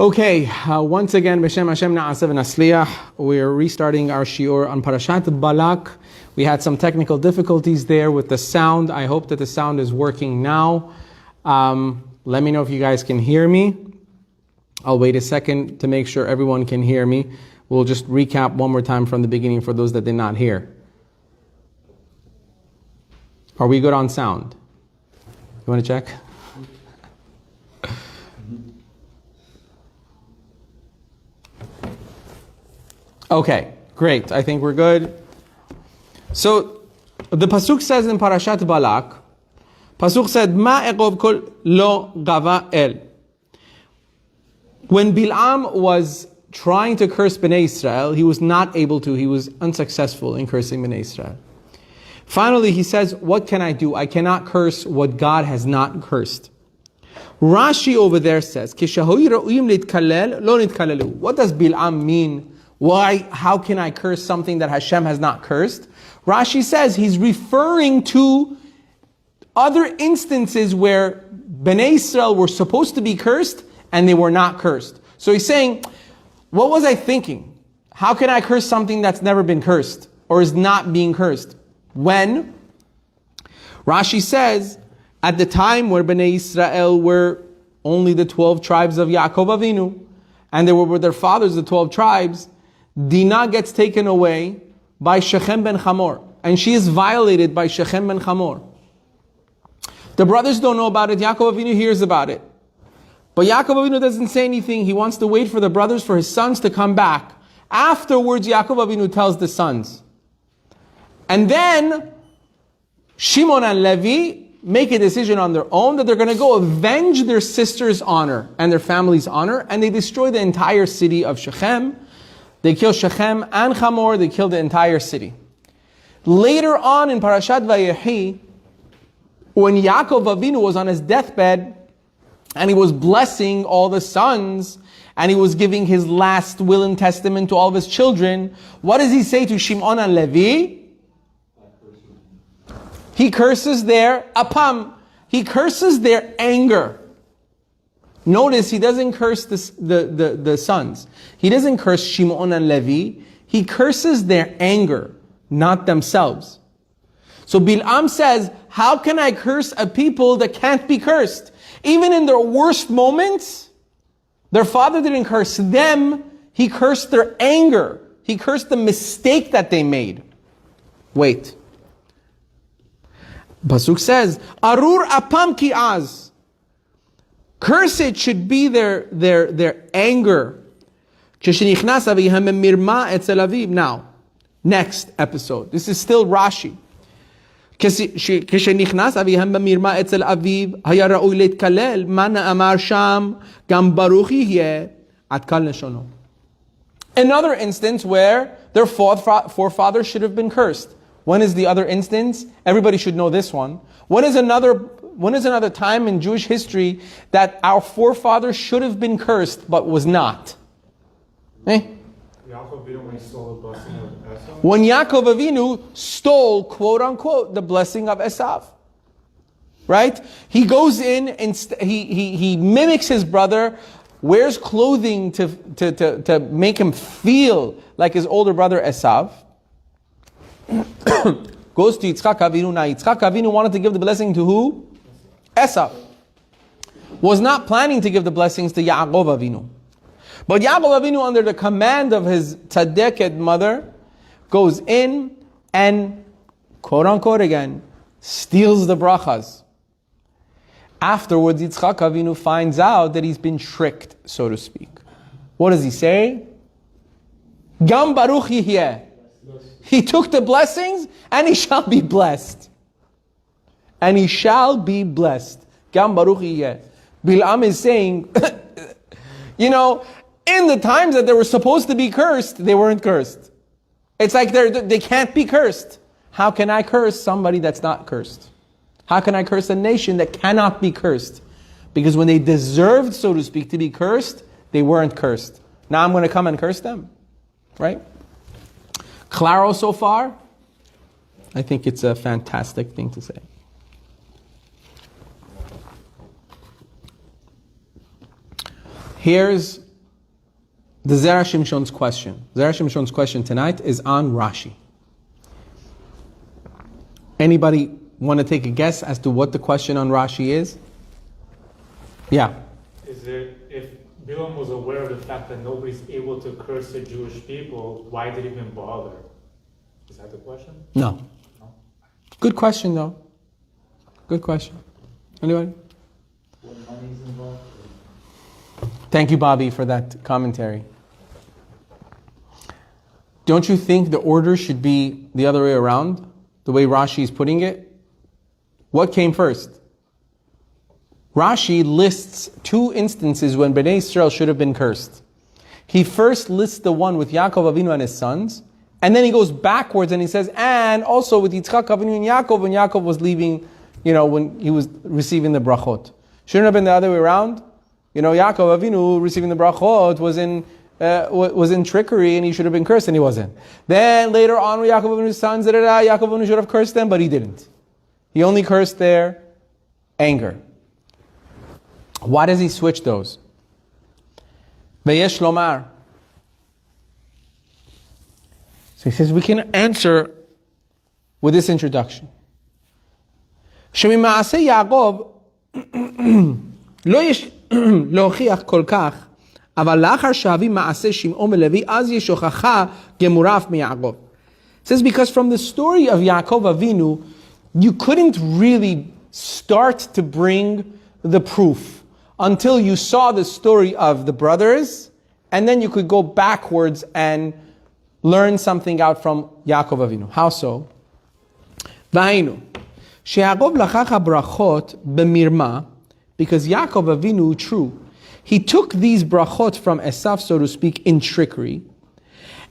Okay, once again, B'Shem Hashem Na'aseh v'Nasliyah. We're restarting our shiur on Parashat Balak. We had some technical difficulties there with the sound. I hope that the sound is working now. Let me know if you guys can hear me. I'll wait a second to make sure everyone can hear me. We'll just recap one more time from the beginning for those that did not hear. Are we good on sound? You want to check? Okay, great. I think we're good. So the pasuk says in Parashat Balak, pasuk said, "Ma eqov kol lo gava el." When Bilam was trying to curse Bnei Israel, he was not able to. He was unsuccessful in cursing Bnei Israel. Finally, he says, "What can I do? I cannot curse what God has not cursed." Rashi over there says, "Kishahu ra'uyim litkalel lo nitkalelu." What does Bilam mean? Why? How can I curse something that Hashem has not cursed? Rashi says he's referring to other instances where Bnei Israel were supposed to be cursed and they were not cursed. So he's saying, what was I thinking? How can I curse something that's never been cursed or is not being cursed? When? Rashi says, at the time where Bnei Israel were only the 12 tribes of Yaakov Avinu, and they were with their fathers, the 12 tribes, Dinah gets taken away by Shechem ben Hamor, and she is violated by Shechem ben Hamor. The brothers don't know about it. Yaakov Avinu hears about it. But Yaakov Avinu doesn't say anything. He wants to wait for the brothers, for his sons to come back. Afterwards, Yaakov Avinu tells the sons. And then Shimon and Levi make a decision on their own that they're going to go avenge their sister's honor and their family's honor, and they destroy the entire city of Shechem. They kill Shechem and Hamor, they kill the entire city. Later on in Parashat Vayehi, when Yaakov Avinu was on his deathbed, and he was blessing all the sons, and he was giving his last will and testament to all of his children, what does he say to Shimon and Levi? He curses their apam. He curses their anger. Notice he doesn't curse the sons. He doesn't curse Shimon and Levi. He curses their anger, not themselves. So Bilam says, how can I curse a people that can't be cursed? Even in their worst moments, their father didn't curse them. He cursed their anger. He cursed the mistake that they made. Wait. Pasuk says, Arur apam ki az. Cursed should be their anger. Now, next episode. This is still Rashi. Another instance where their forefathers should have been cursed. When is the other instance? Everybody should know this one. When is another time in Jewish history that our forefathers should have been cursed but was not? When Yaakov Avinu stole, quote unquote, the blessing of Esav. Right? He goes in and he mimics his brother, wears clothing to make him feel like his older brother Esav. Goes to Yitzchak Avinu. Now Yitzchak Avinu wanted to give the blessing to who? Esav. Was not planning to give the blessings to Yaakov Avinu. But Yaakov Avinu, under the command of his tzaddiket mother, goes in and, quote unquote again, steals the brachas. Afterwards, Yitzchak Avinu finds out that he's been tricked, so to speak. What does he say? Gam baruch yihyeh. He took the blessings and he shall be blessed. And he shall be blessed. Gam baruch yihyeh. Bilam is saying, in the times that they were supposed to be cursed, they weren't cursed. It's like they can't be cursed. How can I curse somebody that's not cursed? How can I curse a nation that cannot be cursed? Because when they deserved, so to speak, to be cursed, they weren't cursed. Now I'm going to come and curse them. Right? Claro so far? I think it's a fantastic thing to say. Here's the Zera Shimshon's question. Zera Shimshon's question tonight is on Rashi. Anybody want to take a guess as to what the question on Rashi is? Yeah. Is it, if Bilam was aware of the fact that nobody's able to curse the Jewish people, why did he even bother? Is that the question? No. Good question, though. Good question. Anybody? What money is involved? Thank you, Bobby, for that commentary. Don't you think the order should be the other way around? The way Rashi is putting it? What came first? Rashi lists two instances when Bnei Israel should have been cursed. He first lists the one with Yaakov Avinu and his sons, and then he goes backwards and he says, and also with Yitzchak Avinu and Yaakov, when Yaakov was leaving, when he was receiving the brachot. Shouldn't have been the other way around. Yaakov Avinu receiving the brachot was in trickery and he should have been cursed and he wasn't. Then later on with Yaakov Avinu's sons, Yaakov Avinu should have cursed them, but he didn't. He only cursed their anger. Why does he switch those? Veyesh lomar. So he says we can answer with this introduction. שממעשה יעקב לא יש להוכיח כל כך, אבל לאחר שאבי מעשה שמעון ולוי, אז יש הוכחה גמורה מיעקב. It says because from the story of Yaakov Avinu, you couldn't really start to bring the proof until you saw the story of the brothers, and then you could go backwards and learn something out from Yaakov Avinu. How so? והיינו, שיעקב לקח הברכות במרמה, because Yaakov Avinu, true, he took these brachot from Esav, so to speak, in trickery,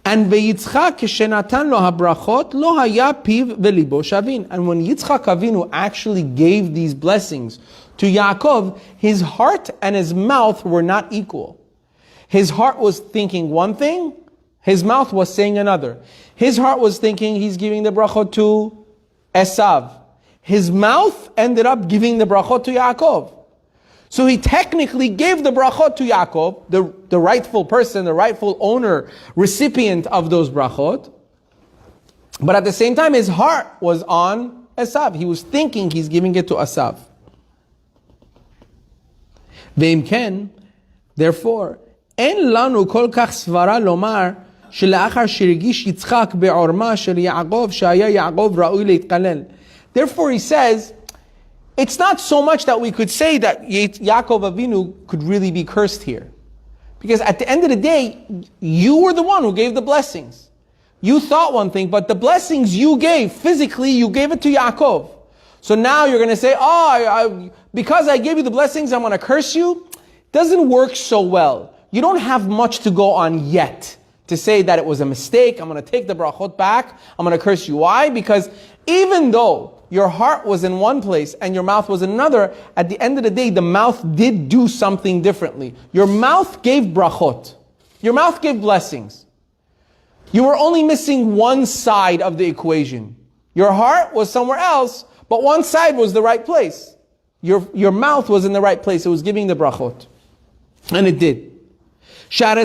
and ויצחק כשנתן לו הברכות, לא היה פיו וליבו שווים. And when Yitzchak Avinu actually gave these blessings to Yaakov, his heart and his mouth were not equal. His heart was thinking one thing, his mouth was saying another. His heart was thinking he's giving the brachot to Esav. His mouth ended up giving the brachot to Yaakov. So he technically gave the brachot to Yaakov, the rightful person, the rightful owner, recipient of those brachot. But at the same time, his heart was on Esav. He was thinking he's giving it to Esav. Ve'im ken, therefore, אין לנו כל כך סברה לומר שלאחר שהרגיש יצחק בעורמה של יעקב שהיה יעקב ראוי להתקלל. Therefore he says, it's not so much that we could say that Yaakov Avinu could really be cursed here. Because at the end of the day, you were the one who gave the blessings. You thought one thing, but the blessings you gave, physically, you gave it to Yaakov. So now you're going to say, because I gave you the blessings, I'm going to curse you. Doesn't work so well. You don't have much to go on yet to say that it was a mistake. I'm going to take the brachot back. I'm going to curse you. Why? Because even though your heart was in one place and your mouth was in another, at the end of the day, the mouth did do something differently. Your mouth gave brachot. Your mouth gave blessings. You were only missing one side of the equation. Your heart was somewhere else, but one side was the right place. Your mouth was in the right place. It was giving the brachot. And it did. At the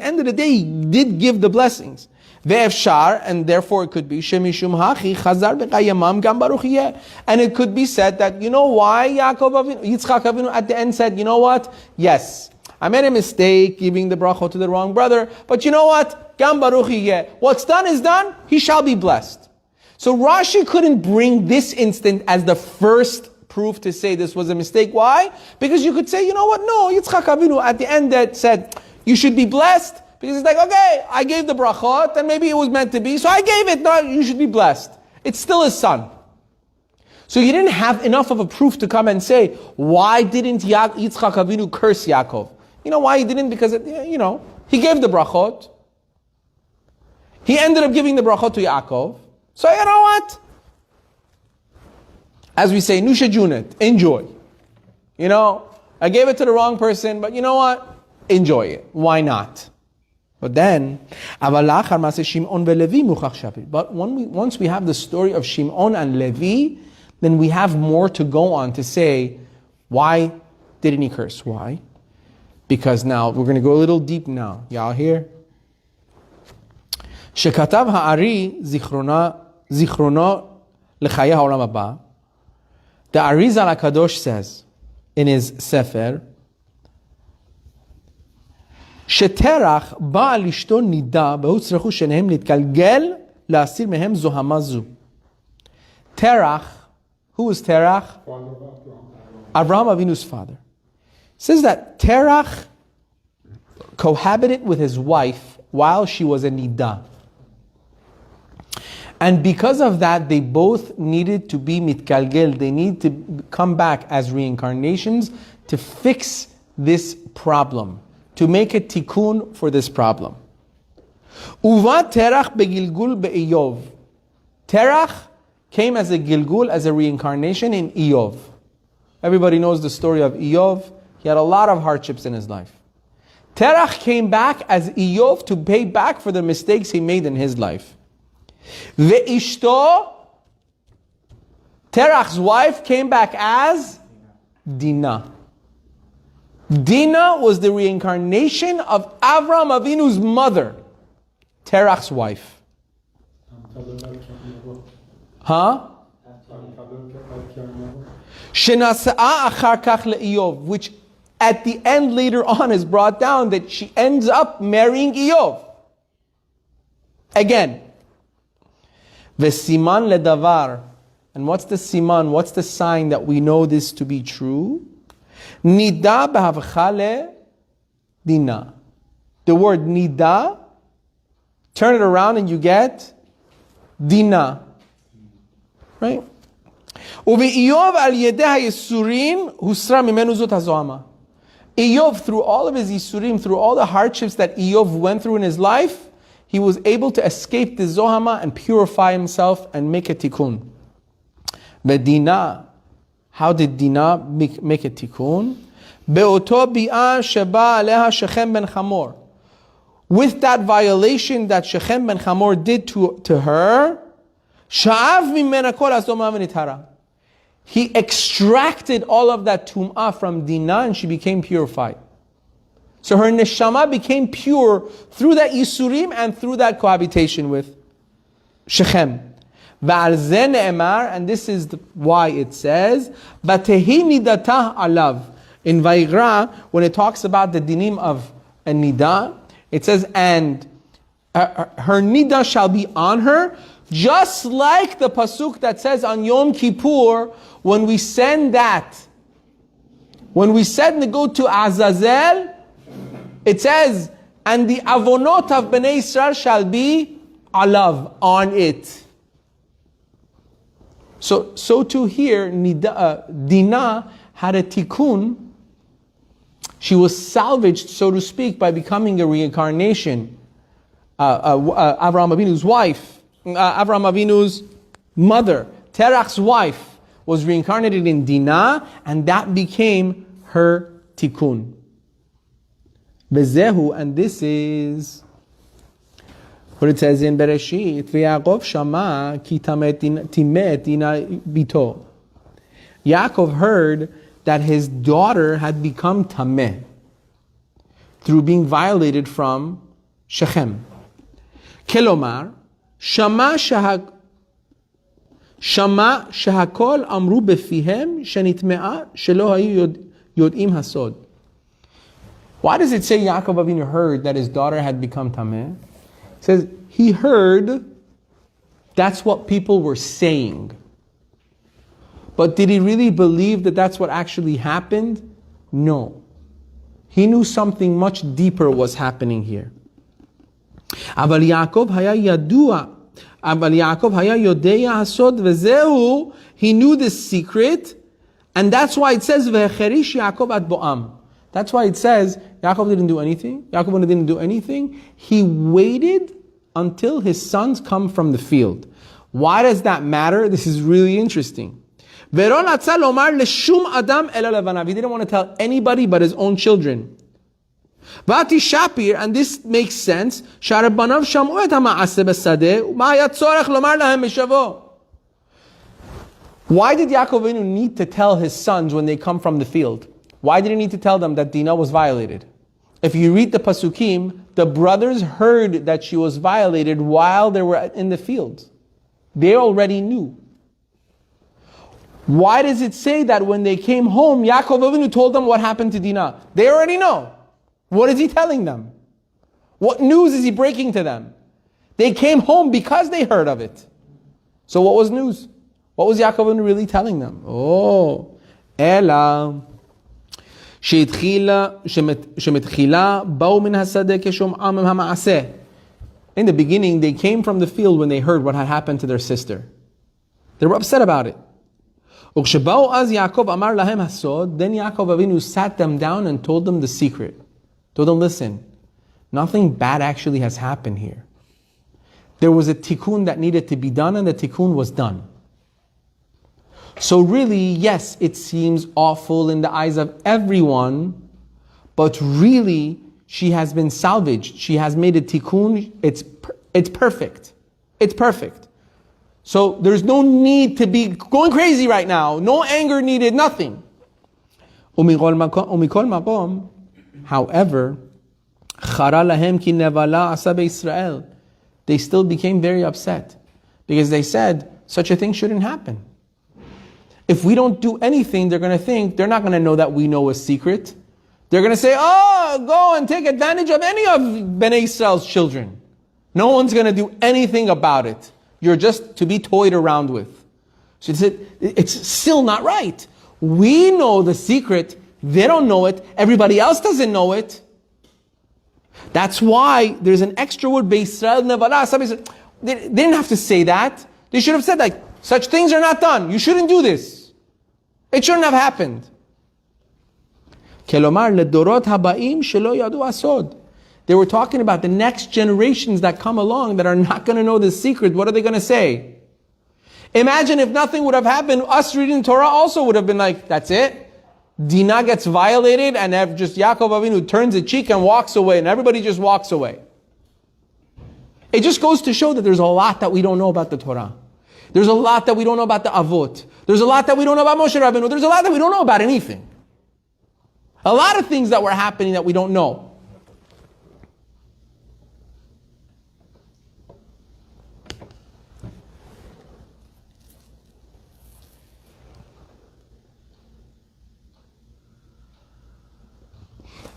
end of the day, he did give the blessings. Ve'efshar, and therefore it could be shemishum hachi chazar b'chayamam gam baruch yeh. And it could be said that, you know why Yitzchak Avinu at the end said, you know what? Yes, I made a mistake giving the brachot to the wrong brother, but you know what? Gam baruch yeh. What's done is done. He shall be blessed. So Rashi couldn't bring this instant as the first proof to say this was a mistake. Why? Because you could say, you know what? No, Yitzchak Avinu at the end that said, you should be blessed. Because it's like, okay, I gave the brachot, and maybe it was meant to be, so I gave it, no, you should be blessed. It's still his son. So you didn't have enough of a proof to come and say, why didn't Yitzchak Avinu curse Yaakov? You know why he didn't? Because, he gave the brachot. He ended up giving the brachot to Yaakov. So you know what? As we say, Nusha Junet, enjoy. I gave it to the wrong person, but you know what? Enjoy it. Why not? But then, but once we have the story of Shimon and Levi, then we have more to go on to say, why didn't he curse? Why? Because now, we're going to go a little deep now. Y'all here? שכתב הארי זיכרונו לחיי העולם הבא. The Arizal HaKadosh says in his Sefer, שתרח בא על אשתו נידה, והוא צריכו שניהם להתגלגל להסיר מהם זוהמה זו. Terach, who is Terach? Avraham Avinu's father. It says that Terach cohabited with his wife while she was a nida. And because of that, they both needed to be mitgalgel. They need to come back as reincarnations to fix this problem, to make a tikkun for this problem. Uva Terach begilgul be'Iyov. Terach came as a gilgul, as a reincarnation in Iyov. Everybody knows the story of Iyov. He had a lot of hardships in his life. Terach came back as Iyov to pay back for the mistakes he made in his life. Ve'ishto, Terach's wife, came back as Dinah. Dinah was the reincarnation of Avraham Avinu's mother, Terach's wife. Huh? Shenasa'a achar kach le'Iyov, which at the end later on is brought down that she ends up marrying Iyov. Again. Vesiman ledavar. And what's the siman? What's the sign that we know this to be true? Nida behavcha Dinah. The word nida, turn it around and you get Dinah. Right? Iyov al yedeh yisurin husra mimenu zot hazohama. Iyov, through all of his yisurim, through all the hardships that Iyov went through in his life, he was able to escape the zohama and purify himself and make a tikkun. But Dinah, how did Dinah make a tikkun? Be'oto bi'ah sheba aleha Shechem ben Chamor. With that violation that Shechem ben Chamor did to her, sha'av mimena kol hazoma v'nitara. He extracted all of that tum'ah from Dinah and she became purified. So her neshama became pure through that yisurim and through that cohabitation with Shechem. V'al ze ne'emar, and this is why it says, Batehi nidatah alav. In Vayigra, when it talks about the dinim of a nida, it says, and her nida shall be on her, just like the pasuk that says on Yom Kippur, when we send to go to Azazel, it says, and the avonot of Bnei Israel shall be alav, on it. So too here, Dinah had a tikkun. She was salvaged, so to speak, by becoming a reincarnation. Avraham Avinu's wife, Avraham Avinu's mother, Terach's wife, was reincarnated in Dinah, and that became her tikkun. Bezehu, and this is what it says in Bereshit. V'Yaakov shama ki timet Dinah bito. Yaakov heard that his daughter had become tameh through being violated from Shechem. Kelomar shama shehakol amru befihem shenitmea shelo hayu yodim hasod. Why does it say Yaakov Avinu heard that his daughter had become tameh? It says he heard that's what people were saying. But did he really believe that that's what actually happened? No. He knew something much deeper was happening here. Aval Yaakov haya yodea hasod vezehu. He knew this secret, and that's why it says vehecherish Yaakov ad boam. That's why it says Yaakov didn't do anything. Yaakov didn't do anything. He waited until his sons come from the field. Why does that matter? This is really interesting. He didn't want to tell anybody but his own children. Vati Shapir, and this makes sense. Why did Yaakov Avinu need to tell his sons when they come from the field? Why did he need to tell them that Dinah was violated? if you read the Pasukim, the brothers heard that she was violated while they were in the field. They already knew. Why does it say that when they came home, Yaakov Avinu told them what happened to Dinah? They already know. What is he telling them? What news is he breaking to them? They came home because they heard of it. So what was news? What was Yaakov Avinu really telling them? Oh, Ela. In the beginning, they came from the field when they heard what had happened to their sister. They were upset about it. Then Yaakov Avinu sat them down and told them the secret. Told them, listen, nothing bad actually has happened here. There was a tikkun that needed to be done, and the tikkun was done. So really, yes, it seems awful in the eyes of everyone, but really, she has been salvaged. She has made a tikkun. It's perfect. It's perfect. So there's no need to be going crazy right now. No anger needed, nothing. However, they still became very upset because they said such a thing shouldn't happen. If we don't do anything, they're going to think, they're not going to know that we know a secret. They're going to say, oh, go and take advantage of any of Bnei Israel's children. No one's going to do anything about it. You're just to be toyed around with. So it's still not right. We know the secret. They don't know it. Everybody else doesn't know it. That's why there's an extra word, Beisrael Nevala. They didn't have to say that. They should have said, like, such things are not done. You shouldn't do this. It shouldn't have happened. They were talking about the next generations that come along that are not going to know the secret. What are they going to say? Imagine if nothing would have happened. Us reading Torah also would have been like, that's it. Dinah gets violated and just Yaakov Avinu turns a cheek and walks away and everybody just walks away. It just goes to show that there's a lot that we don't know about the Torah. There's a lot that we don't know about the Avot. There's a lot that we don't know about Moshe Rabbeinu. There's a lot that we don't know about anything. A lot of things that were happening that we don't know.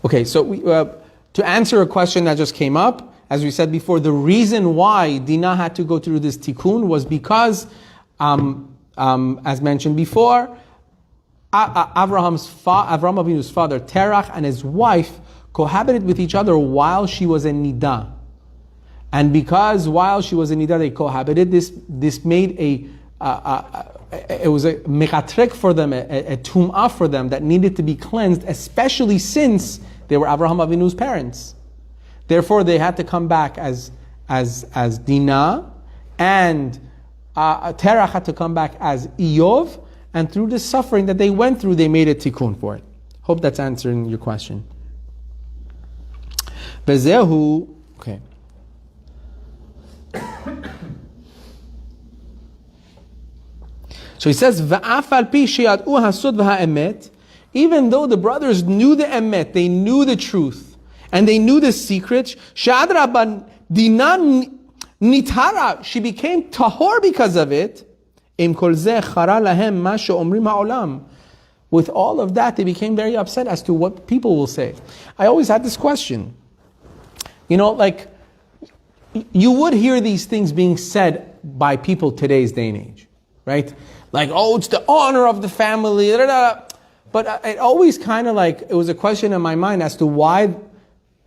Okay, so to answer a question that just came up, as we said before, the reason why Dinah had to go through this tikkun was because, as mentioned before, Avraham Avinu's father, Terach, and his wife cohabited with each other while she was in Nidah. And because while she was in Nidah they cohabited, this made it was a mechatrek for them, a tum'ah for them that needed to be cleansed, especially since they were Avraham Avinu's parents. Therefore, they had to come back as Dinah, and Terach had to come back as Iyov, and through the suffering that they went through, they made a tikkun for it. Hope that's answering your question. Bezehu, okay. So he says, "Va'af al pi sheyad'u hasod v'ha'emet," even though the brothers knew the emet, they knew the truth, and they knew the secret, she'adraban Dinah nitara, she became tahor because of it. Im kol zeh chara lahem ma she'omrim ha'olam. With all of that, they became very upset as to what people will say. I always had this question. You know, like, you would hear these things being said by people today's day and age, right? Like, oh, it's the honor of the family, da, da, da. But it always kind of like, it was a question in my mind as to why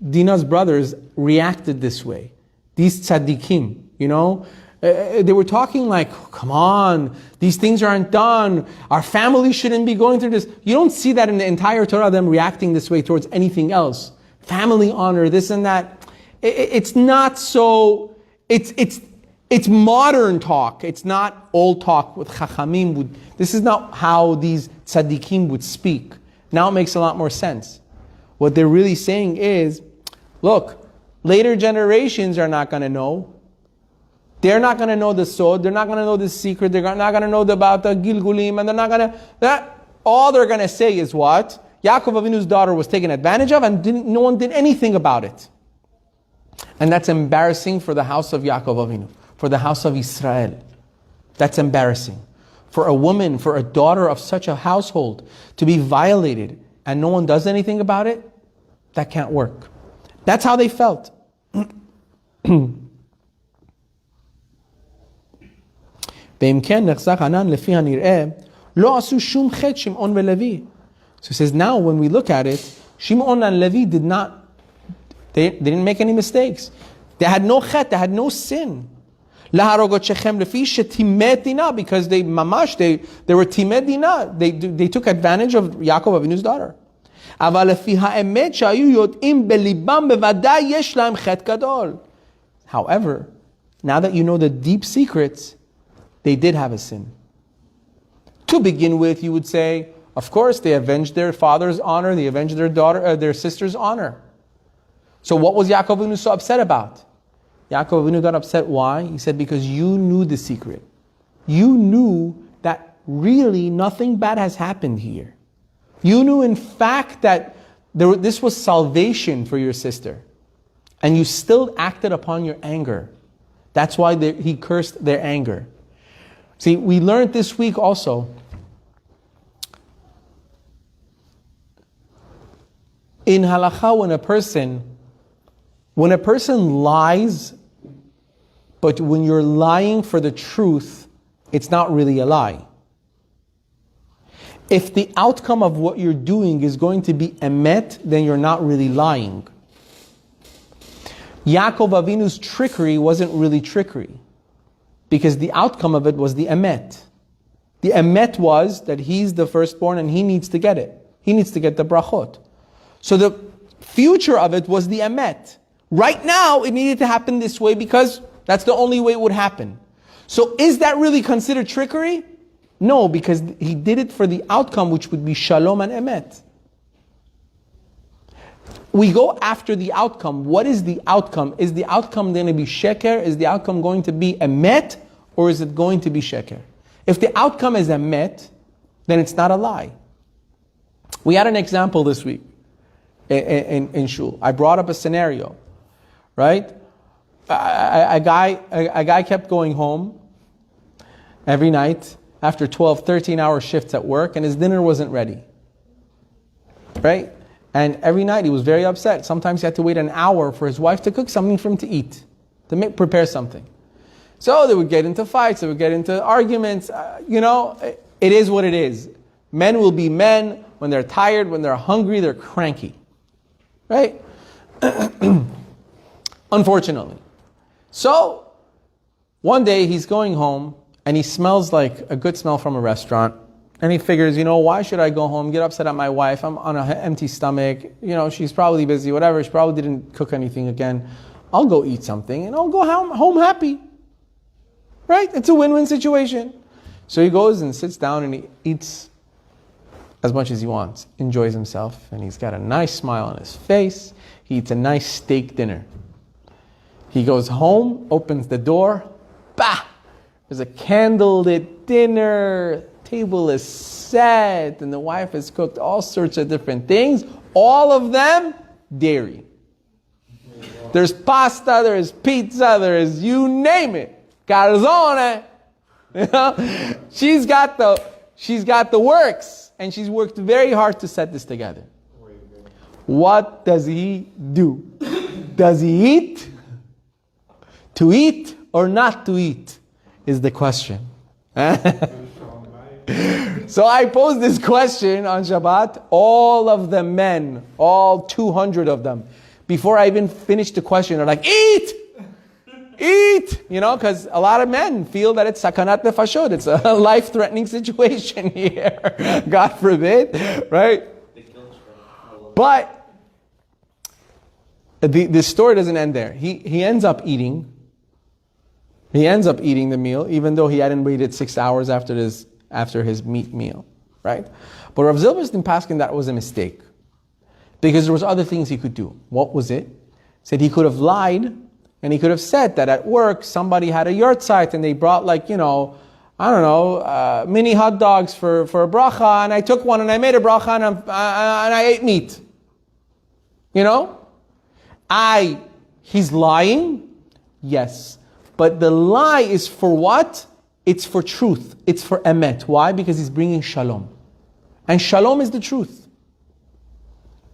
Dinah's brothers reacted this way. These tzaddikim, you know? They were talking like, come on, these things aren't done. Our family shouldn't be going through this. You don't see that in the entire Torah, them reacting this way towards anything else. Family honor, this and that. It's not so, it's modern talk. It's not old talk with chachamim. This is not how these tzaddikim would speak. Now it makes a lot more sense. What they're really saying is, look, later generations are not going to know. They're not going to know the sod. They're not going to know the secret. They're not going to know about the gilgulim. And they're not going to... all they're going to say is what? Yaakov Avinu's daughter was taken advantage of, and no one did anything about it. And that's embarrassing for the house of Yaakov Avinu, for the house of Israel. That's embarrassing. For a woman, for a daughter of such a household to be violated and no one does anything about it, that can't work. That's how they felt. So he says, now when we look at it, Shimon and Levi they didn't make any mistakes. They had no chet, they had no sin. Because they were timed dina. They took advantage of Yaakov Avinu's daughter. However, now that you know the deep secrets, they did have a sin. To begin with, you would say, of course, they avenged their father's honor, they avenged their sister's honor. So what was Yaakov Avinu so upset about? Yaakov Avinu got upset. Why? He said, because you knew the secret. You knew that really nothing bad has happened here. You knew, in fact, that this was salvation for your sister. And you still acted upon your anger. That's why he cursed their anger. See, we learned this week also, in halakha, when a person lies, but when you're lying for the truth, it's not really a lie. If the outcome of what you're doing is going to be emet, then you're not really lying. Yaakov Avinu's trickery wasn't really trickery, because the outcome of it was the emet. The emet was that he's the firstborn and he needs to get it. He needs to get the brachot. So the future of it was the emet. Right now, it needed to happen this way because that's the only way it would happen. So is that really considered trickery? No, because he did it for the outcome, which would be shalom and emet. We go after the outcome. What is the outcome? Is the outcome going to be sheker? Is the outcome going to be emet? Or is it going to be sheker? If the outcome is emet, then it's not a lie. We had an example this week in shul. I brought up a scenario, right? A guy kept going home every night after 12, 13-hour shifts at work, and his dinner wasn't ready, right? And every night he was very upset. Sometimes he had to wait an hour for his wife to cook something for him to eat, to prepare something. So they would get into fights, they would get into arguments. It is what it is. Men will be men. When they're tired, when they're hungry, they're cranky, right? Unfortunately. So one day he's going home and he smells like a good smell from a restaurant. And he figures, why should I go home, get upset at my wife? I'm on an empty stomach. She's probably busy, whatever. She probably didn't cook anything again. I'll go eat something and I'll go home happy. Right? It's a win-win situation. So he goes and sits down and he eats as much as he wants, enjoys himself, and he's got a nice smile on his face. He eats a nice steak dinner. He goes home, opens the door, bah! There's a candlelit dinner, table is set, and the wife has cooked all sorts of different things, all of them dairy. There's pasta, there's pizza, there's you name it. Calzone. She's got the works, and she's worked very hard to set this together. What does he do? Does he eat? To eat or not to eat is the question. So I posed this question on Shabbat. All of the men, all 200 of them, before I even finished the question, are like, eat! Eat! Because a lot of men feel that it's sakanat nefashot. It's a life-threatening situation here. God forbid, right? But the story doesn't end there. He ends up eating. He ends up eating the meal, even though he hadn't waited 6 hours after his meat meal, right? But Rav Zilberstein Paskin, that was a mistake, because there was other things he could do. What was it? Said he could have lied, and he could have said that at work somebody had a yahrzeit and they brought I don't know, mini hot dogs for a bracha, and I took one and I made a bracha and I ate meat. You know? He's lying? Yes. But the lie is for what? It's for truth. It's for emet. Why? Because he's bringing shalom. And shalom is the truth.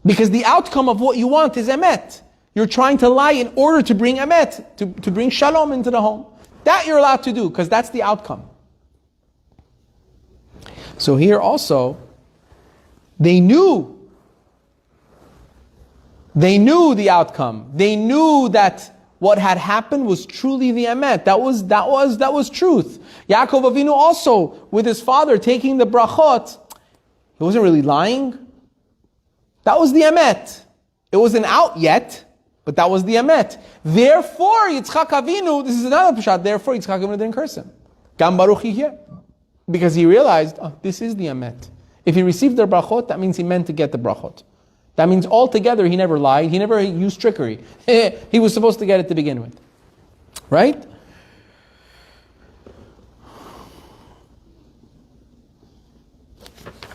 Because the outcome of what you want is emet. You're trying to lie in order to bring emet, to bring shalom into the home. That you're allowed to do, because that's the outcome. So here also, they knew the outcome. They knew that what had happened was truly the emet. That was truth. Yaakov Avinu also, with his father taking the brachot, he wasn't really lying. That was the emet. It wasn't out yet, but that was the emet. Therefore, Yitzchak Avinu, this is another Parashat, therefore Yitzchak Avinu didn't curse him. Gam Baruch here. Because he realized, this is the emet. If he received the brachot, that means he meant to get the brachot. That means altogether he never lied, he never used trickery. He was supposed to get it to begin with. Right?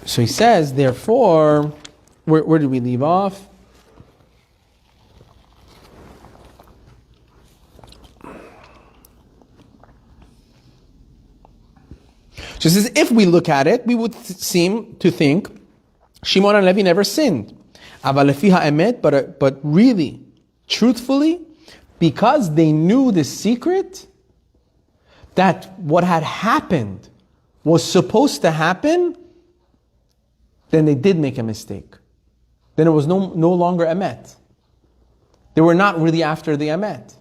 So he says, therefore, where did we leave off? So he says, if we look at it, we would seem to think Shimon and Levi never sinned. But really, truthfully, because they knew the secret that what had happened was supposed to happen, then they did make a mistake. Then it was no longer emet. They were not really after the emet.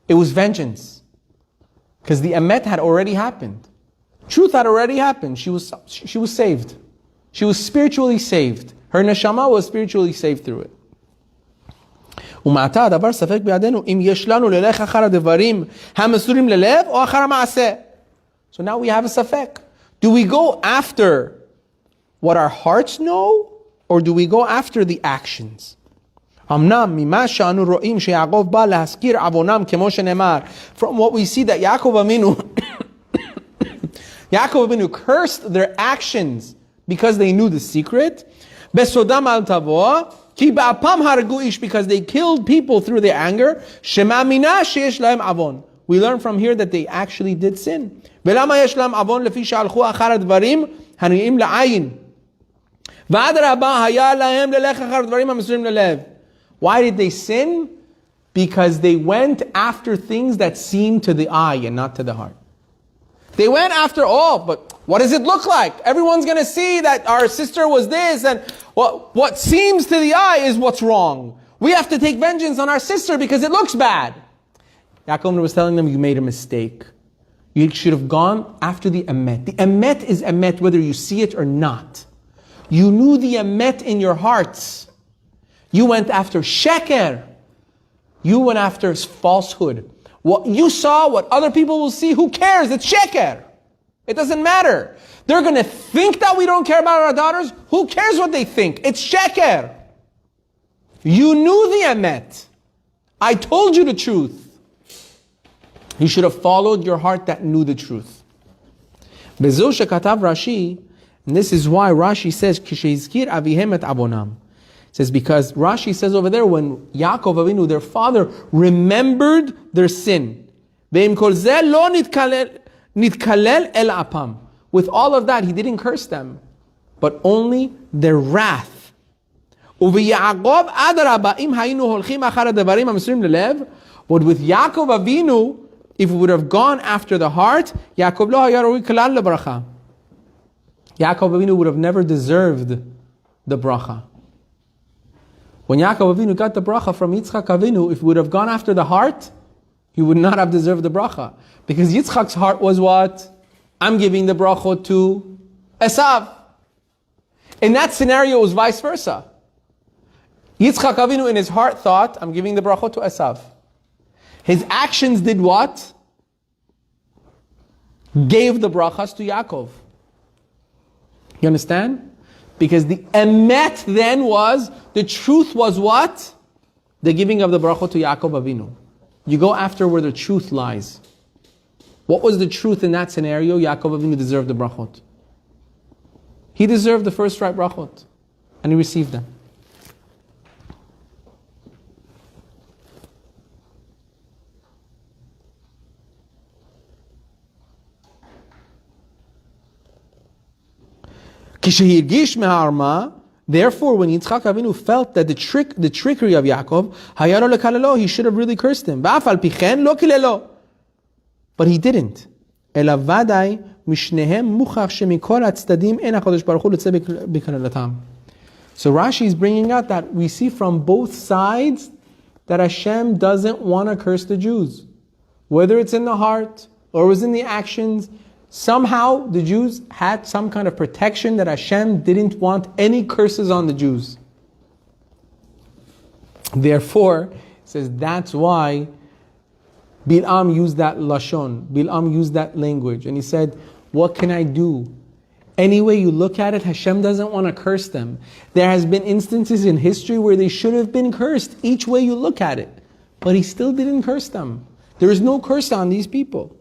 It was vengeance. Because the emet had already happened. Truth had already happened. She was saved. She was spiritually saved. Her neshama was spiritually saved through it. So now we have a safek. Do we go after what our hearts know, or do we go after the actions? From what we see that Yaakov Avinu cursed their actions because they knew the secret. Besodam al tavo, ki ba'apam hargu ish, because they killed people through their anger. Shema mina sheyesh lahem avon. We learn from here that they actually did sin. Velama yesh lahem avon lefi she'alchu achar advarim hani'im la'ayin. V'adraba haya lahem lelech achar advarim hamisurim lelev. Why did they sin? Because they went after things that seemed to the eye and not to the heart. They went after, but what does it look like? Everyone's going to see that our sister was this, and what seems to the eye is what's wrong. We have to take vengeance on our sister because it looks bad. Yaakov was telling them, you made a mistake. You should have gone after the emet. The emet is emet whether you see it or not. You knew the emet in your hearts. You went after sheker. You went after falsehood. What you saw, what other people will see, who cares? It's sheker. It doesn't matter. They're going to think that we don't care about our daughters. Who cares what they think? It's sheker. You knew the emet. I told you the truth. You should have followed your heart that knew the truth. Bezo shekatav Rashi, and this is why Rashi says, Kishezkir avihem et abonam. It says, because Rashi says over there, when Yaakov Avinu, their father, remembered their sin. With all of that, he didn't curse them, but only their wrath. But with Yaakov Avinu, if we would have gone after the heart, Yaakov Avinu would have never deserved the bracha. When Yaakov Avinu got the bracha from Yitzchak Avinu, if he would have gone after the heart, he would not have deserved the bracha. Because Yitzchak's heart was what? I'm giving the bracha to Esav. In that scenario, it was vice versa. Yitzchak Avinu in his heart thought, I'm giving the bracha to Esav. His actions did what? Gave the brachas to Yaakov. You understand? Because the emet then was, the truth was what? The giving of the bracha to Yaakov Avinu. You go after where the truth lies. What was the truth in that scenario? Yaakov Avinu deserved the brachot. He deserved the first right brachot. And he received them. Therefore, when Yitzchak Avinu felt that the trickery of Yaakov, he should have really cursed him. But he didn't. So Rashi is bringing out that we see from both sides that Hashem doesn't want to curse the Jews. Whether it's in the heart or it was in the actions, somehow the Jews had some kind of protection that Hashem didn't want any curses on the Jews. Therefore, it says that's why Bil'am used that lashon. Bil'am used that language. And he said, what can I do? Any way you look at it, Hashem doesn't want to curse them. There has been instances in history where they should have been cursed, each way you look at it. But he still didn't curse them. There is no curse on these people.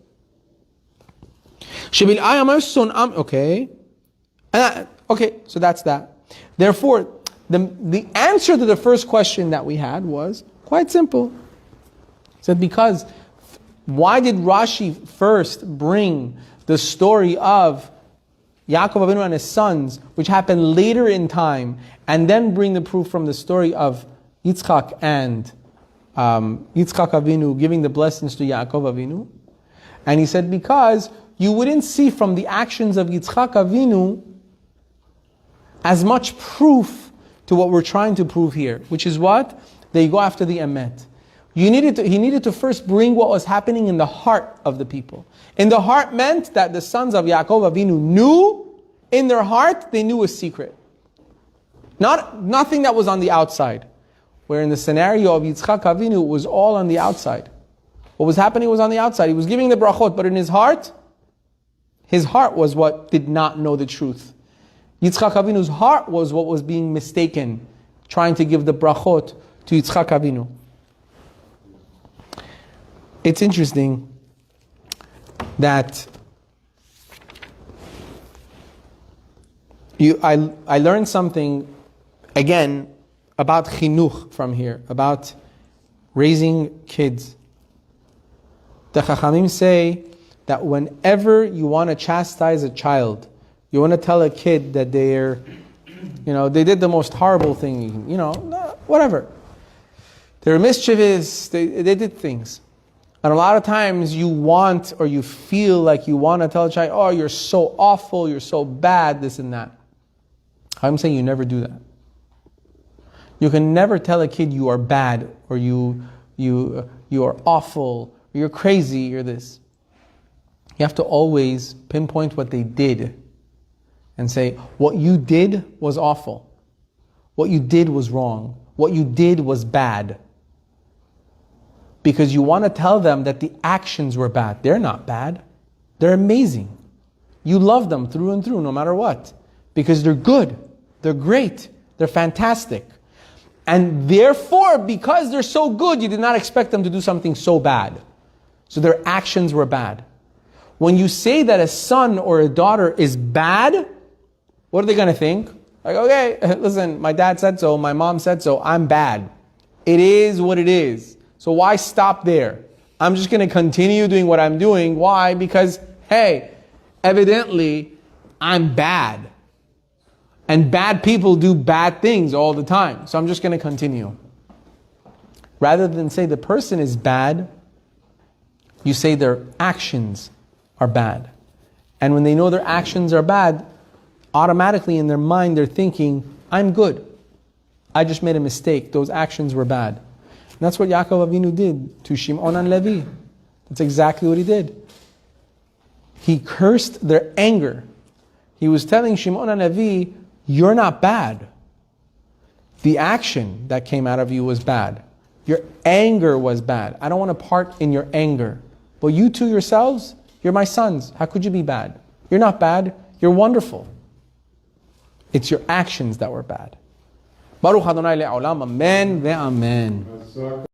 Okay. Okay, so that's that. Therefore, the answer to the first question that we had was quite simple. It said, because why did Rashi first bring the story of Yaakov Avinu and his sons, which happened later in time, and then bring the proof from the story of Yitzchak and Yitzchak Avinu giving the blessings to Yaakov Avinu? And he said, because you wouldn't see from the actions of Yitzchak Avinu as much proof to what we're trying to prove here, which is what? They go after the emet. He needed to first bring what was happening in the heart of the people. In the heart meant that the sons of Yaakov Avinu knew, in their heart, they knew a secret. Nothing that was on the outside. Where in the scenario of Yitzchak Avinu, it was all on the outside. What was happening was on the outside. He was giving the brachot, but in his heart was what did not know the truth. Yitzchak Avinu's heart was what was being mistaken, trying to give the brachot to Yitzchak Avinu. It's interesting that I learned something again about chinuch from here, about raising kids. The Chachamim say that whenever you want to chastise a child, you want to tell a kid that they did the most horrible thing, whatever. They're mischievous, they did things. And a lot of times you want or you feel like you want to tell a child, oh, you're so awful, you're so bad, this and that. I'm saying you never do that. You can never tell a kid you are bad or you are awful, or you're crazy, you're this. You have to always pinpoint what they did and say, what you did was awful. What you did was wrong. What you did was bad. Because you want to tell them that the actions were bad. They're not bad. They're amazing. You love them through and through, no matter what. Because they're good. They're great. They're fantastic. And therefore, because they're so good, you did not expect them to do something so bad. So their actions were bad. When you say that a son or a daughter is bad, what are they going to think? Like, okay, listen, my dad said so, my mom said so, I'm bad. It is what it is. So why stop there? I'm just going to continue doing what I'm doing. Why? Because, hey, evidently, I'm bad. And bad people do bad things all the time. So I'm just going to continue. Rather than say the person is bad, you say their actions are bad. And when they know their actions are bad, automatically in their mind they're thinking, I'm good. I just made a mistake. Those actions were bad. And that's what Yaakov Avinu did to Shimon and Levi. That's exactly what he did. He cursed their anger. He was telling Shimon and Levi, you're not bad. The action that came out of you was bad. Your anger was bad. I don't want to part in your anger. But you two yourselves, you're my sons. How could you be bad? You're not bad. You're wonderful. It's your actions that were bad. Baruch Adonai le'olam. Amen ve'amen.